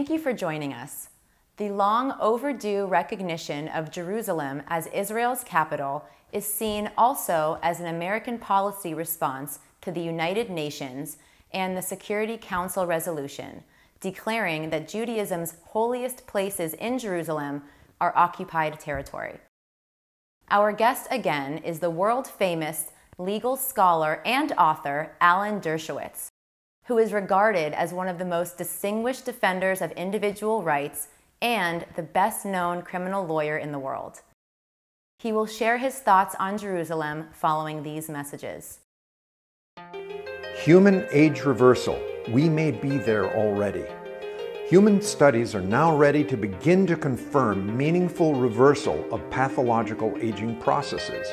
Thank you for joining us. The long overdue recognition of Jerusalem as Israel's capital is seen also as an American policy response to the United Nations and the Security Council resolution, declaring that Judaism's holiest places in Jerusalem are occupied territory. Our guest again is the world-famous legal scholar and author Alan Dershowitz, who is regarded as one of the most distinguished defenders of individual rights and the best-known criminal lawyer in the world. He will share his thoughts on Jerusalem following these messages. Human age reversal. We may be there already. Human studies are now ready to begin to confirm meaningful reversal of pathological aging processes.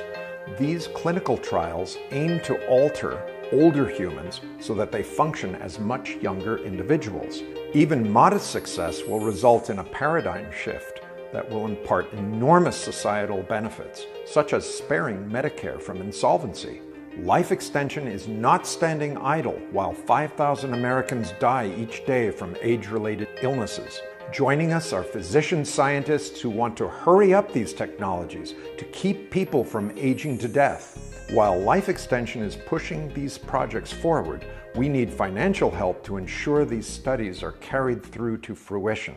These clinical trials aim to alter older humans so that they function as much younger individuals. Even modest success will result in a paradigm shift that will impart enormous societal benefits, such as sparing Medicare from insolvency. Life extension is not standing idle while 5,000 Americans die each day from age-related illnesses. Joining us are physician scientists who want to hurry up these technologies to keep people from aging to death. While life extension is pushing these projects forward, we need financial help to ensure these studies are carried through to fruition.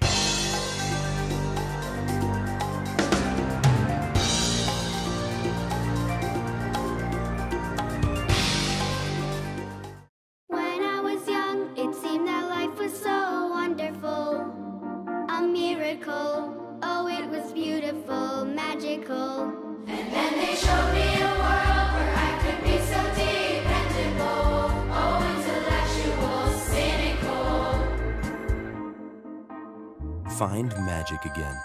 Find magic again.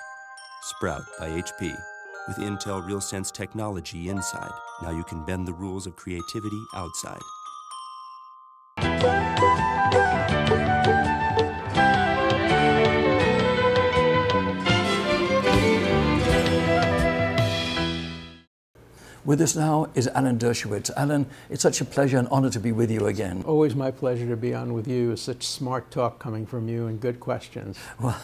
Sprout by HP. With Intel RealSense technology inside, now you can bend the rules of creativity outside. With us now is Alan Dershowitz. Alan, it's such a pleasure and honor to be with you again. Always my pleasure to be on with you. Such smart talk coming from you and good questions. Well,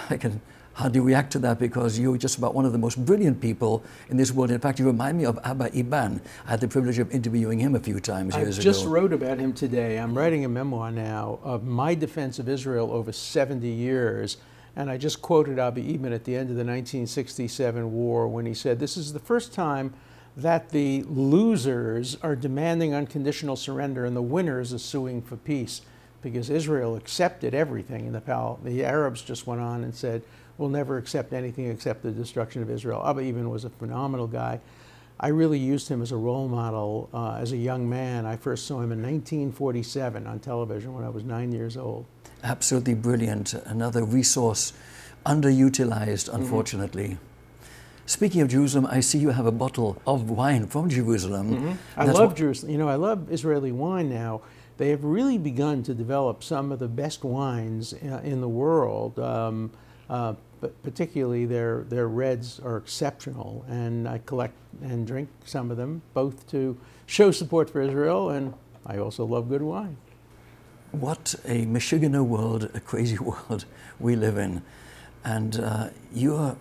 I can hardly react to that because you're just about one of the most brilliant people in this world. In fact, you remind me of Abba Iban. I had the privilege of interviewing him a few times years ago. I just wrote about him today. I'm writing a memoir now of my defense of Israel over 70 years. And I just quoted Abba Iban at the end of the 1967 war when he said, "This is the first time that the losers are demanding unconditional surrender and the winners are suing for peace," because Israel accepted everything in the Arabs just went on and said, "We'll never accept anything except the destruction of Israel." Abba Iban was a phenomenal guy. I really used him as a role model as a young man. I first saw him in 1947 on television when I was 9 years old. Absolutely brilliant. Another resource underutilized, unfortunately. Speaking of Jerusalem, I see you have a bottle of wine from Jerusalem. I love Jerusalem. You know, I love Israeli wine now. They have really begun to develop some of the best wines in the world. But particularly their reds are exceptional, and I collect and drink some of them, both to show support for Israel, and I also love good wine. What a Michigano world, a crazy world we live in. And you're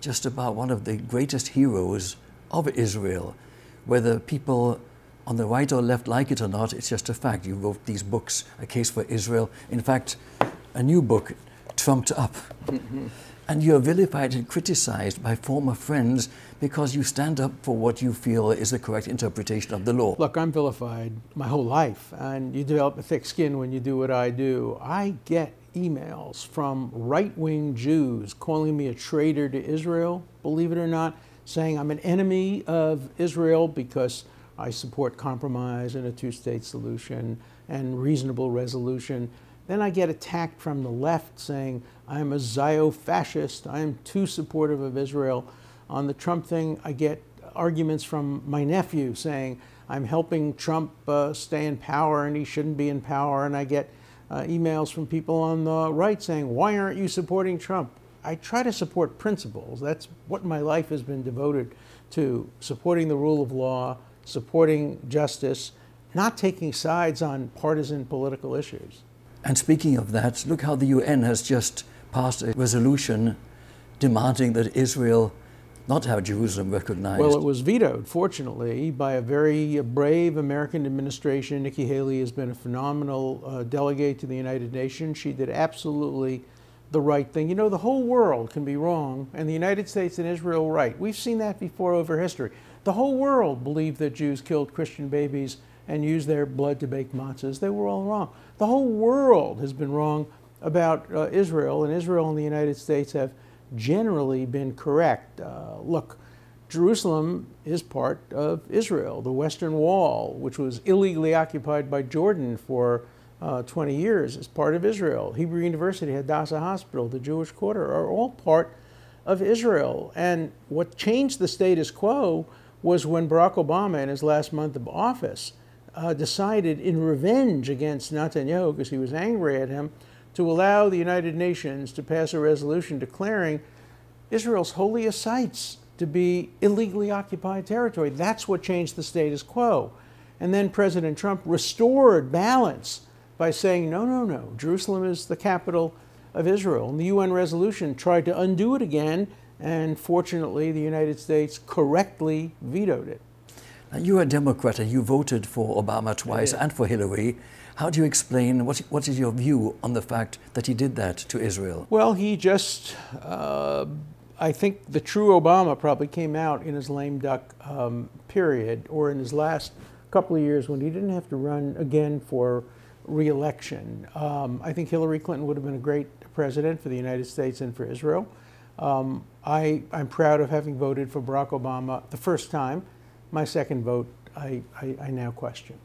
just about one of the greatest heroes of Israel. Whether people on the right or left like it or not, it's just a fact. You wrote these books, A Case for Israel. In fact, a new book, Trumped Up. And you're vilified and criticized by former friends because you stand up for what you feel is the correct interpretation of the law. Look, I'm vilified my whole life, and you develop a thick skin when you do what I do. I get emails from right-wing Jews calling me a traitor to Israel, believe it or not, saying I'm an enemy of Israel because I support compromise and a two-state solution and reasonable resolution. Then I get attacked from the left saying I'm a Zio-fascist, I am too supportive of Israel. On the Trump thing, I get arguments from my nephew saying I'm helping Trump stay in power and he shouldn't be in power, and I get emails from people on the right saying, "Why aren't you supporting Trump?" I try to support principles. That's what my life has been devoted to, supporting the rule of law, supporting justice, not taking sides on partisan political issues. And speaking of that, look how the UN has just passed a resolution demanding that Israel not have Jerusalem recognized. Well, it was vetoed, fortunately, by a very brave American administration. Nikki Haley has been a phenomenal delegate to the United Nations. She did absolutely the right thing. You know, the whole world can be wrong, and the United States and Israel right. We've seen that before over history. The whole world believed that Jews killed Christian babies and used their blood to bake matzahs. They were all wrong. The whole world has been wrong about Israel, and Israel and the United States have generally been correct. Look, Jerusalem is part of Israel. The Western Wall, which was illegally occupied by Jordan for 20 years, is part of Israel. Hebrew University, Hadassah Hospital, the Jewish Quarter are all part of Israel. And what changed the status quo was when Barack Obama, in his last month of office, decided in revenge against Netanyahu, because he was angry at him, to allow the United Nations to pass a resolution declaring Israel's holiest sites to be illegally occupied territory. That's what changed the status quo. And then President Trump restored balance by saying, no, no, no, Jerusalem is the capital of Israel. And the UN resolution tried to undo it again, and fortunately the United States correctly vetoed it. Now, you're a Democrat and you voted for Obama twice and for Hillary. How do you explain, what is your view on the fact that he did that to Israel? Well, he just, I think the true Obama probably came out in his lame duck period, or in his last couple of years when he didn't have to run again for re-election. I think Hillary Clinton would have been a great president for the United States and for Israel. I'm proud of having voted for Barack Obama the first time. My second vote, I now question.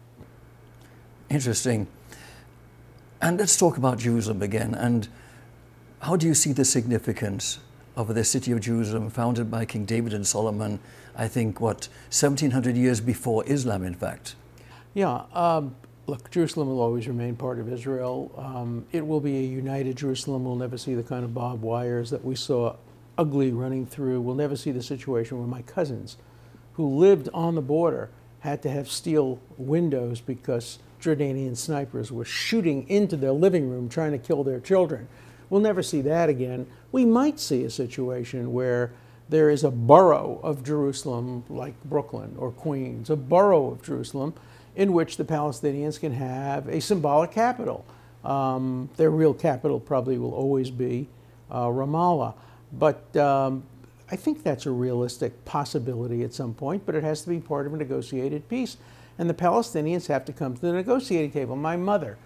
Interesting. And let's talk about Jerusalem again. And how do you see the significance of the city of Jerusalem, founded by King David and Solomon, I think, 1700 years before Islam, in fact? Yeah, look, Jerusalem will always remain part of Israel. It will be a united Jerusalem. We'll never see the kind of barbed wires that we saw ugly running through. We'll never see the situation where my cousins, who lived on the border, had to have steel windows because Jordanian snipers were shooting into their living room trying to kill their children. We'll never see that again. We might see a situation where there is a borough of Jerusalem like Brooklyn or Queens, a borough of Jerusalem in which the Palestinians can have a symbolic capital. Their real capital probably will always be Ramallah. But I think that's a realistic possibility at some point, but it has to be part of a negotiated peace. And the Palestinians have to come to the negotiating table. My mother,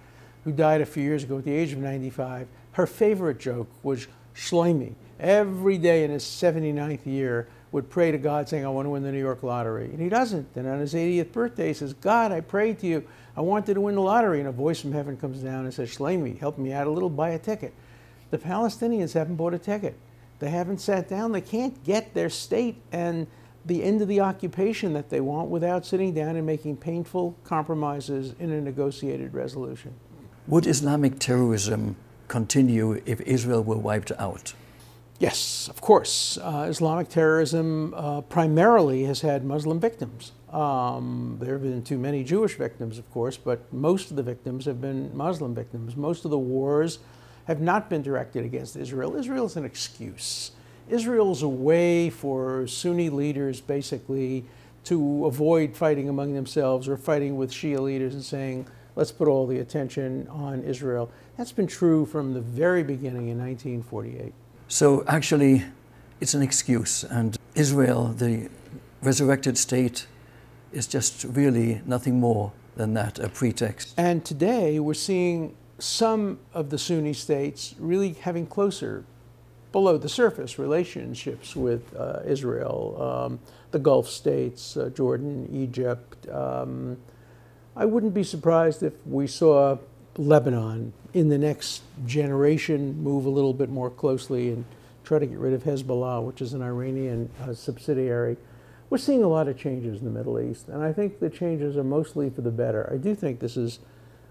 who died a few years ago at the age of 95, her favorite joke was Shlomi. Every day in his 79th year would pray to God saying, I want to win the New York lottery. And he doesn't. And on his 80th birthday, he says, God, I prayed to you. I wanted to win the lottery. And a voice from heaven comes down and says, Shlomi, help me out a little, buy a ticket. The Palestinians haven't bought a ticket. They haven't sat down. They can't get their state and the end of the occupation that they want without sitting down and making painful compromises in a negotiated resolution. Would Islamic terrorism continue if Israel were wiped out? Yes, of course. Islamic terrorism primarily has had Muslim victims. There have been too many Jewish victims, of course, but most of the victims have been Muslim victims. Most of the wars have not been directed against Israel. Israel is an excuse. Israel's a way for Sunni leaders basically to avoid fighting among themselves or fighting with Shia leaders and saying, let's put all the attention on Israel. That's been true from the very beginning in 1948. So actually, it's an excuse, and Israel, the resurrected state, is just really nothing more than that, a pretext. And today we're seeing some of the Sunni states really having closer, below the surface, relationships with Israel, the Gulf states, Jordan, Egypt. I wouldn't be surprised if we saw Lebanon in the next generation move a little bit more closely and try to get rid of Hezbollah, which is an Iranian subsidiary. We're seeing a lot of changes in the Middle East, and I think the changes are mostly for the better. I do think this is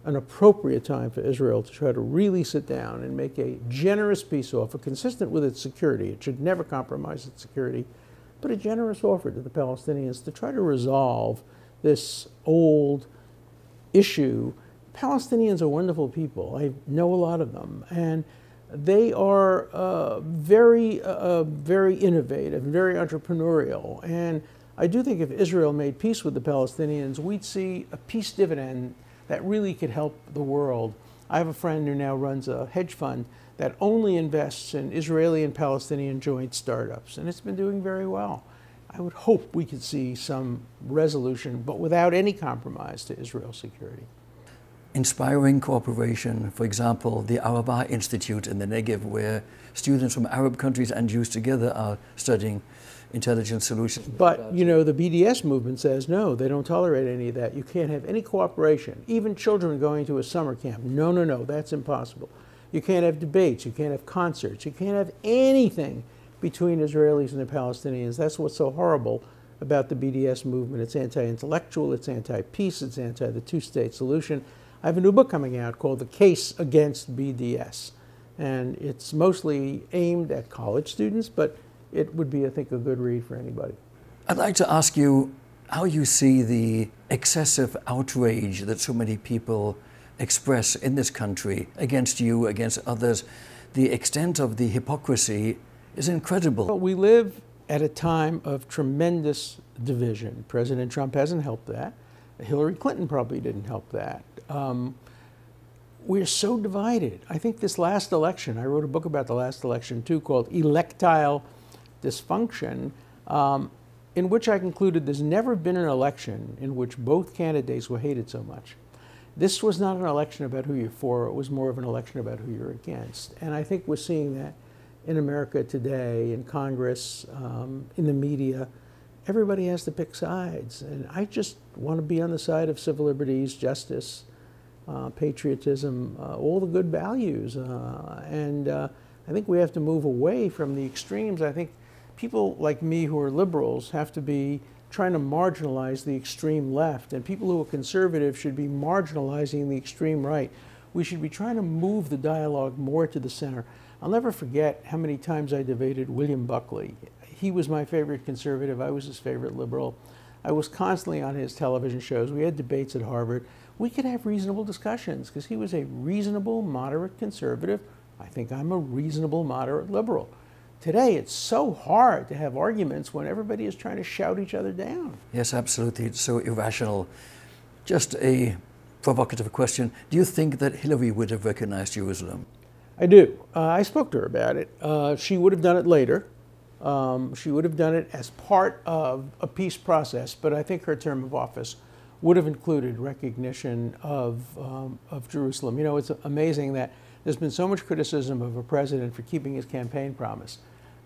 an appropriate time for Israel to try to really sit down and make a generous peace offer consistent with its security. It should never compromise its security, but a generous offer to the Palestinians to try to resolve this old issue Palestinians are wonderful people. I know a lot of them, and they are very innovative, very entrepreneurial. And I do think if Israel made peace with the Palestinians, we'd see a peace dividend that really could help the world. I have a friend who now runs a hedge fund that only invests in Israeli and Palestinian joint startups, and it's been doing very well. I would hope we could see some resolution, but without any compromise to Israel's security. Inspiring cooperation, for example, the Arabah Institute in the Negev, where students from Arab countries and Jews together are studying intelligence solutions. But, you know, the BDS movement says, no, they don't tolerate any of that. You can't have any cooperation. Even children going to a summer camp. No, no, no, that's impossible. You can't have debates. You can't have concerts. You can't have anything between Israelis and the Palestinians. That's what's so horrible about the BDS movement. It's anti-intellectual, it's anti-peace, it's anti the two-state solution. I have a new book coming out called The Case Against BDS. And it's mostly aimed at college students, but it would be, I think, a good read for anybody. I'd like to ask you how you see the excessive outrage that so many people express in this country against you, against others. The extent of the hypocrisy is incredible. Well, we live at a time of tremendous division. President Trump hasn't helped that. Hillary Clinton probably didn't help that. We're so divided. I think this last election, I wrote a book about the last election too called Electile Dysfunction, in which I concluded there's never been an election in which both candidates were hated so much. This was not an election about who you're for, it was more of an election about who you're against. And I think we're seeing that in America today, in Congress, in the media. Everybody has to pick sides. And I just want to be on the side of civil liberties, justice, patriotism, all the good values. I think we have to move away from the extremes. I think people like me who are liberals have to be trying to marginalize the extreme left, and people who are conservative should be marginalizing the extreme right. We should be trying to move the dialogue more to the center. I'll never forget how many times I debated William Buckley. He was my favorite conservative. I was his favorite liberal. I was constantly on his television shows. We had debates at Harvard. We could have reasonable discussions because he was a reasonable, moderate conservative. I think I'm a reasonable, moderate liberal. Today, it's so hard to have arguments when everybody is trying to shout each other down. Yes, absolutely. It's so irrational. Just a provocative question. Do you think that Hillary would have recognized Jerusalem? I do. I spoke to her about it. She would have done it later. She would have done it as part of a peace process, but I think her term of office would have included recognition of Jerusalem. You know, it's amazing that there's been so much criticism of a president for keeping his campaign promise.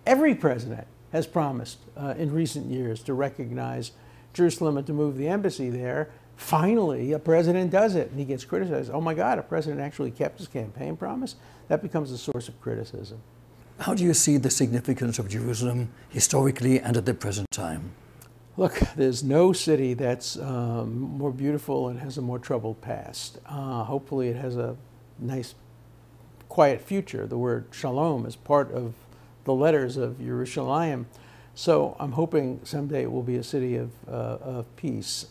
Every president has promised in recent years to recognize Jerusalem and to move the embassy there. Finally, a president does it, and he gets criticized. Oh my God, a president actually kept his campaign promise? That becomes a source of criticism. How do you see the significance of Jerusalem historically and at the present time? Look, there's no city that's more beautiful and has a more troubled past. Hopefully it has a nice, quiet future. The word Shalom is part of the letters of Yerushalayim. So I'm hoping someday it will be a city of peace.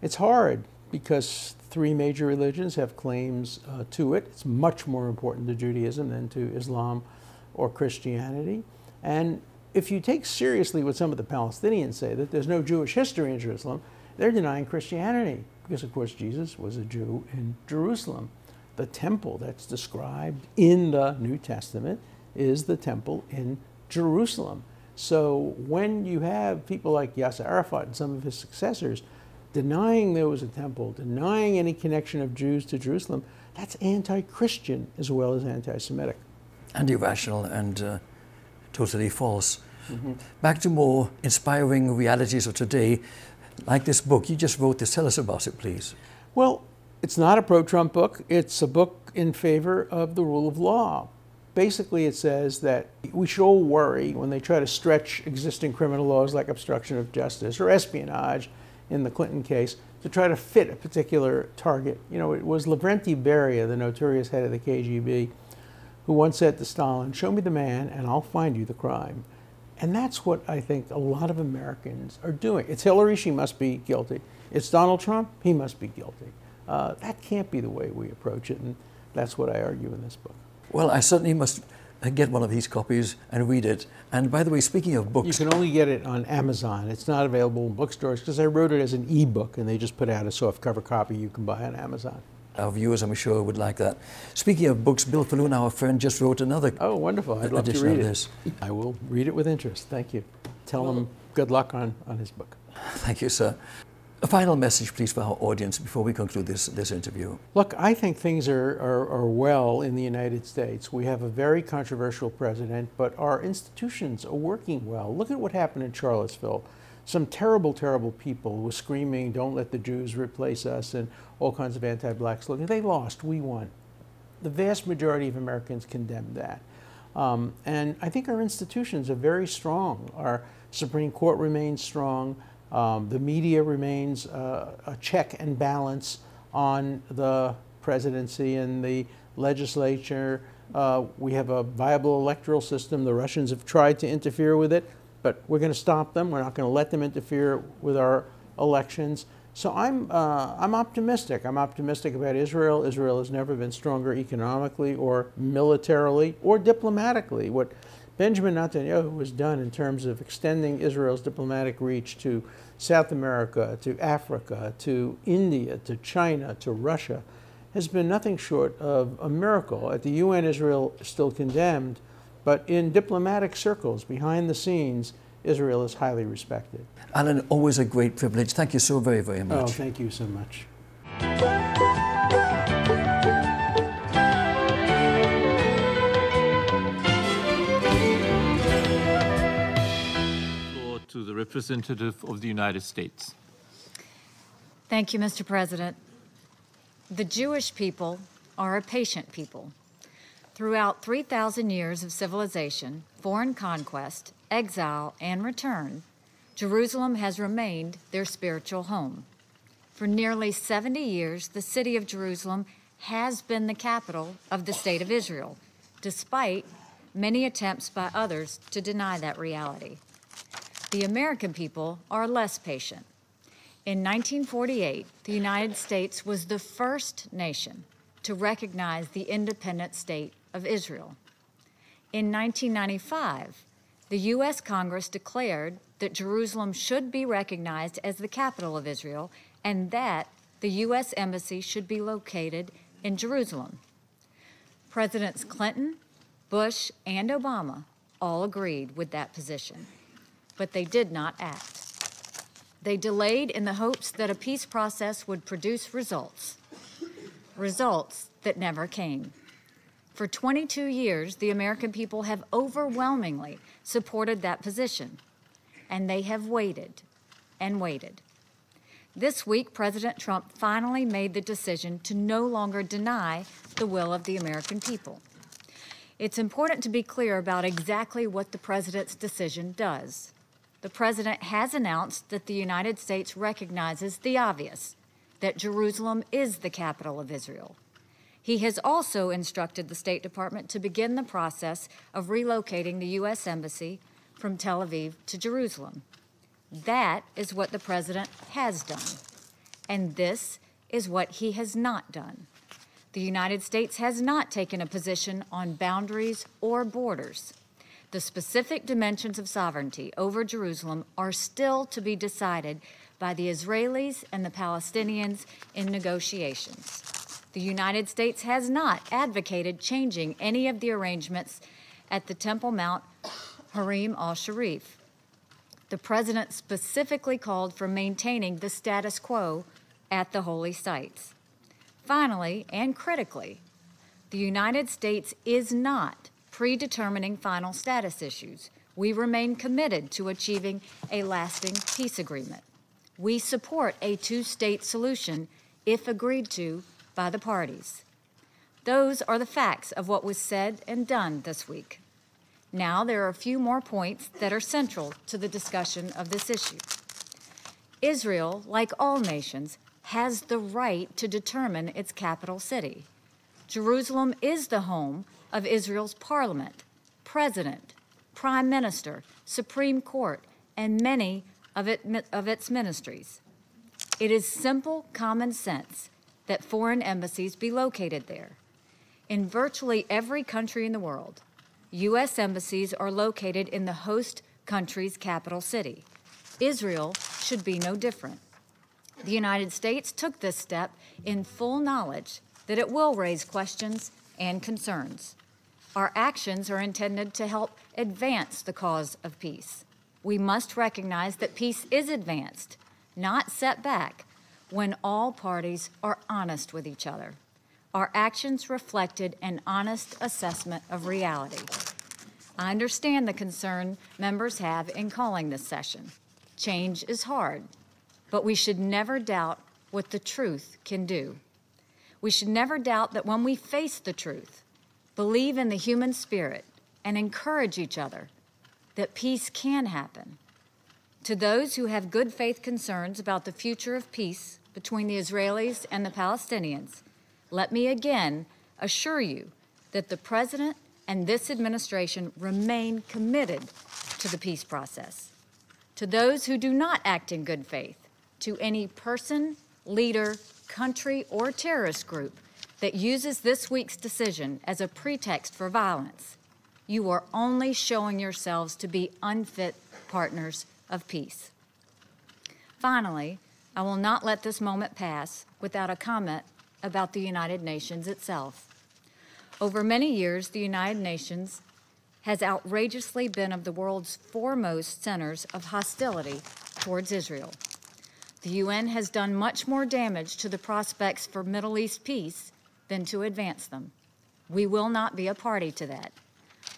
It's hard because three major religions have claims to it. It's much more important to Judaism than to Islam or Christianity. And if you take seriously what some of the Palestinians say, that there's no Jewish history in Jerusalem, they're denying Christianity because, of course, Jesus was a Jew in Jerusalem. The temple that's described in the New Testament is the temple in Jerusalem. So when you have people like Yasser Arafat and some of his successors denying there was a temple, denying any connection of Jews to Jerusalem, that's anti-Christian as well as anti-Semitic. And irrational and totally false. Mm-hmm. Back to more inspiring realities of today, like this book. You just wrote this. Tell us about it, please. Well, it's not a pro-Trump book. It's a book in favor of the rule of law. Basically, it says that we should all worry when they try to stretch existing criminal laws like obstruction of justice or espionage in the Clinton case to try to fit a particular target. You know, it was Lavrenti Beria, the notorious head of the KGB, who once said to Stalin, "Show me the man and I'll find you the crime." And that's what I think a lot of Americans are doing. It's Hillary, she must be guilty. It's Donald Trump, he must be guilty. That can't be the way we approach it, and that's what I argue in this book. Well, I certainly must get one of these copies and read it. And by the way, speaking of books... You can only get it on Amazon. It's not available in bookstores because I wrote it as an e-book, and they just put out a softcover copy you can buy on Amazon. Our viewers, I'm sure, would like that. Speaking of books, Bill Falloon, our friend, just wrote another Oh, wonderful. I'd love to read it. I will read it with interest. Thank you. Tell him good luck on his book. Thank you, sir. A final message, please, for our audience before we conclude this interview. Look, I think things are well in the United States. We have a very controversial president, but our institutions are working well. Look at what happened in Charlottesville. Some terrible, terrible people were screaming, "Don't let the Jews replace us," and all kinds of anti-black slogans. They lost. We won. The vast majority of Americans condemned that. And I think our institutions are very strong. Our Supreme Court remains strong. The media remains a check and balance on the presidency and the legislature. We have a viable electoral system. The Russians have tried to interfere with it, but we're going to stop them. We're not going to let them interfere with our elections. So I'm optimistic. I'm optimistic about Israel. Israel has never been stronger economically or militarily or diplomatically. What Benjamin Netanyahu has done in terms of extending Israel's diplomatic reach to South America, to Africa, to India, to China, to Russia, has been nothing short of a miracle. At the UN, Israel is still condemned, but in diplomatic circles, behind the scenes, Israel is highly respected. Alan, always a great privilege. Thank you so very, very much. Oh, thank you so much. To the representative of the United States. Thank you, Mr. President. The Jewish people are a patient people. Throughout 3,000 years of civilization, foreign conquest, exile, and return, Jerusalem has remained their spiritual home. For nearly 70 years, the city of Jerusalem has been the capital of the State of Israel, despite many attempts by others to deny that reality. The American people are less patient. In 1948, the United States was the first nation to recognize the independent state of Israel. In 1995, the U.S. Congress declared that Jerusalem should be recognized as the capital of Israel and that the U.S. Embassy should be located in Jerusalem. Presidents Clinton, Bush, and Obama all agreed with that position, but they did not act. They delayed in the hopes that a peace process would produce results that never came. For 22 years, the American people have overwhelmingly supported that position, and they have waited and waited. This week, President Trump finally made the decision to no longer deny the will of the American people. It's important to be clear about exactly what the president's decision does. The president has announced that the United States recognizes the obvious, that Jerusalem is the capital of Israel. He has also instructed the State Department to begin the process of relocating the U.S. Embassy from Tel Aviv to Jerusalem. That is what the president has done, and this is what he has not done. The United States has not taken a position on boundaries or borders. The specific dimensions of sovereignty over Jerusalem are still to be decided by the Israelis and the Palestinians in negotiations. The United States has not advocated changing any of the arrangements at the Temple Mount Harim al-Sharif. The president specifically called for maintaining the status quo at the holy sites. Finally, and critically, the United States is not predetermining final status issues. We remain committed to achieving a lasting peace agreement. We support a two-state solution if agreed to by the parties. Those are the facts of what was said and done this week. Now there are a few more points that are central to the discussion of this issue. Israel, like all nations, has the right to determine its capital city. Jerusalem is the home of Israel's parliament, president, prime minister, Supreme Court, and many of its ministries. It is simple common sense that foreign embassies be located there. In virtually every country in the world, U.S. embassies are located in the host country's capital city. Israel should be no different. The United States took this step in full knowledge that it will raise questions and concerns. Our actions are intended to help advance the cause of peace. We must recognize that peace is advanced, not set back, when all parties are honest with each other. Our actions reflected an honest assessment of reality. I understand the concern members have in calling this session. Change is hard, but we should never doubt what the truth can do. We should never doubt that when we face the truth, believe in the human spirit, and encourage each other, that peace can happen. To those who have good faith concerns about the future of peace between the Israelis and the Palestinians, let me again assure you that the President and this administration remain committed to the peace process. To those who do not act in good faith, to any person, leader, country, or terrorist group that uses this week's decision as a pretext for violence, you are only showing yourselves to be unfit partners of peace. Finally, I will not let this moment pass without a comment about the United Nations itself. Over many years, the United Nations has outrageously been of the world's foremost centers of hostility towards Israel. The UN has done much more damage to the prospects for Middle East peace than to advance them. We will not be a party to that.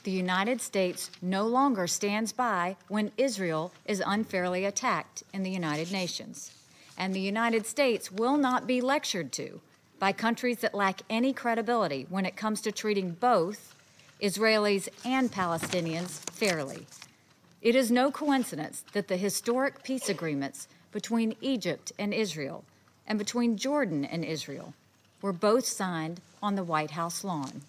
The United States no longer stands by when Israel is unfairly attacked in the United Nations. And the United States will not be lectured to by countries that lack any credibility when it comes to treating both Israelis and Palestinians fairly. It is no coincidence that the historic peace agreements between Egypt and Israel and between Jordan and Israel were both signed on the White House lawn.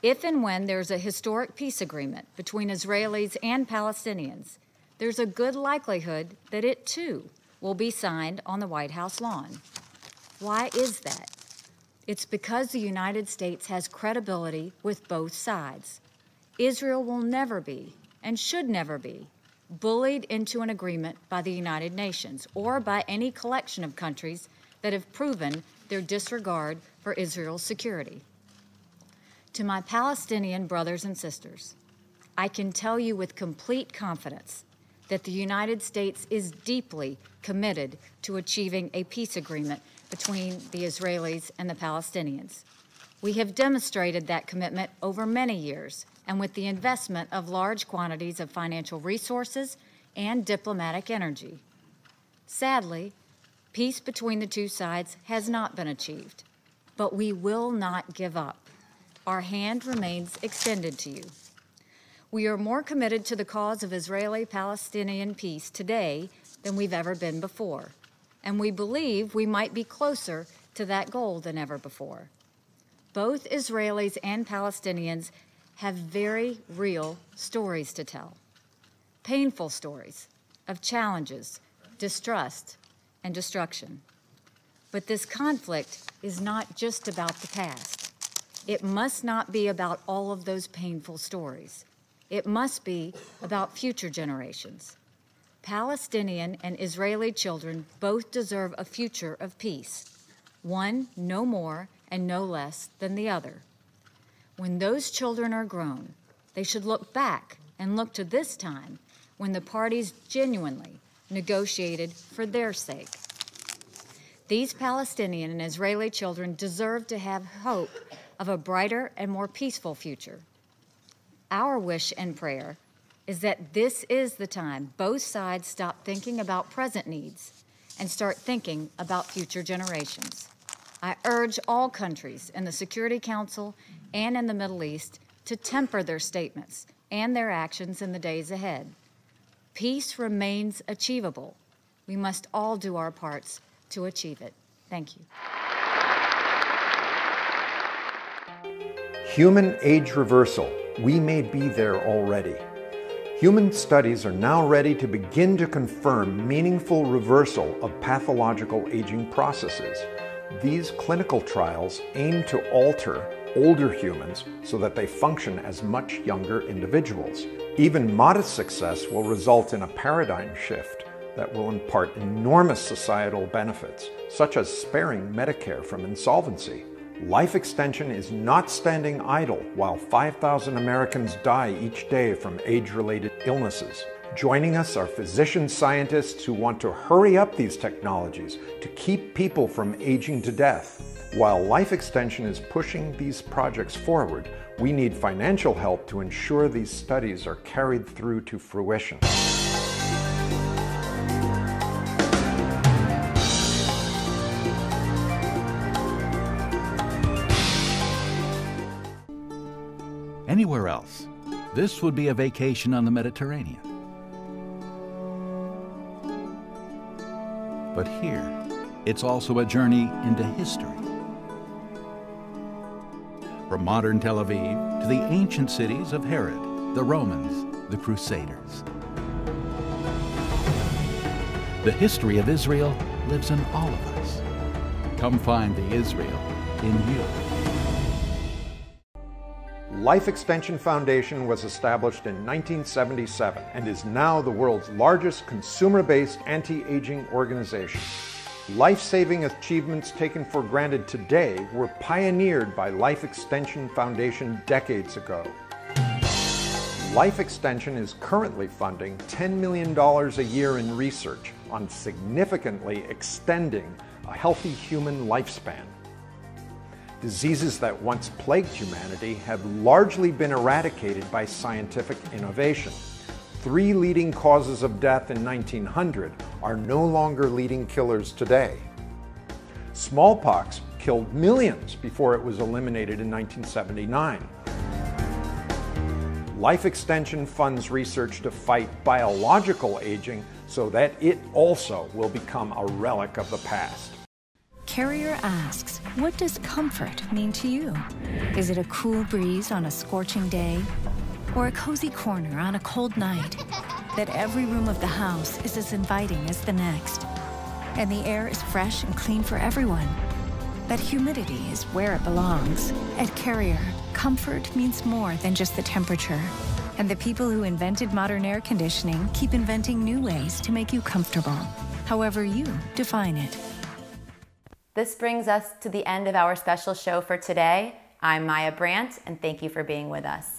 If and when there's a historic peace agreement between Israelis and Palestinians, there's a good likelihood that it too will be signed on the White House lawn. Why is that? It's because the United States has credibility with both sides. Israel will never be, and should never be, bullied into an agreement by the United Nations or by any collection of countries that have proven their disregard for Israel's security. To my Palestinian brothers and sisters, I can tell you with complete confidence that the United States is deeply committed to achieving a peace agreement between the Israelis and the Palestinians. We have demonstrated that commitment over many years and with the investment of large quantities of financial resources and diplomatic energy. Sadly, peace between the two sides has not been achieved, but we will not give up. Our hand remains extended to you. We are more committed to the cause of Israeli-Palestinian peace today than we've ever been before, and we believe we might be closer to that goal than ever before. Both Israelis and Palestinians have very real stories to tell, painful stories of challenges, distrust, and destruction. But this conflict is not just about the past. It must not be about all of those painful stories. It must be about future generations. Palestinian and Israeli children both deserve a future of peace, one no more and no less than the other. When those children are grown, they should look back and look to this time when the parties genuinely negotiated for their sake. These Palestinian and Israeli children deserve to have hope of a brighter and more peaceful future. Our wish and prayer is that this is the time both sides stop thinking about present needs and start thinking about future generations. I urge all countries in the Security Council and in the Middle East to temper their statements and their actions in the days ahead. Peace remains achievable. We must all do our parts to achieve it. Thank you. Human age reversal. We may be there already. Human studies are now ready to begin to confirm meaningful reversal of pathological aging processes. These clinical trials aim to alter older humans so that they function as much younger individuals. Even modest success will result in a paradigm shift that will impart enormous societal benefits, such as sparing Medicare from insolvency. Life extension is not standing idle while 5,000 Americans die each day from age-related illnesses. Joining us are physician scientists who want to hurry up these technologies to keep people from aging to death. While life extension is pushing these projects forward, we need financial help to ensure these studies are carried through to fruition. Anywhere else, this would be a vacation on the Mediterranean. But here, it's also a journey into history. From modern Tel Aviv to the ancient cities of Herod, the Romans, the Crusaders. The history of Israel lives in all of us. Come find the Israel in you. Life Extension Foundation was established in 1977 and is now the world's largest consumer-based anti-aging organization. Life-saving achievements taken for granted today were pioneered by Life Extension Foundation decades ago. Life Extension is currently funding $10 million a year in research on significantly extending a healthy human lifespan. Diseases that once plagued humanity have largely been eradicated by scientific innovation. 3 leading causes of death in 1900 are no longer leading killers today. Smallpox killed millions before it was eliminated in 1979. Life Extension funds research to fight biological aging so that it also will become a relic of the past. Carrier asks, what does comfort mean to you? Is it a cool breeze on a scorching day? Or a cozy corner on a cold night? That every room of the house is as inviting as the next. And the air is fresh and clean for everyone. That humidity is where it belongs. At Carrier, comfort means more than just the temperature. And the people who invented modern air conditioning keep inventing new ways to make you comfortable, however you define it. This brings us to the end of our special show for today. I'm Maya Brandt, and thank you for being with us.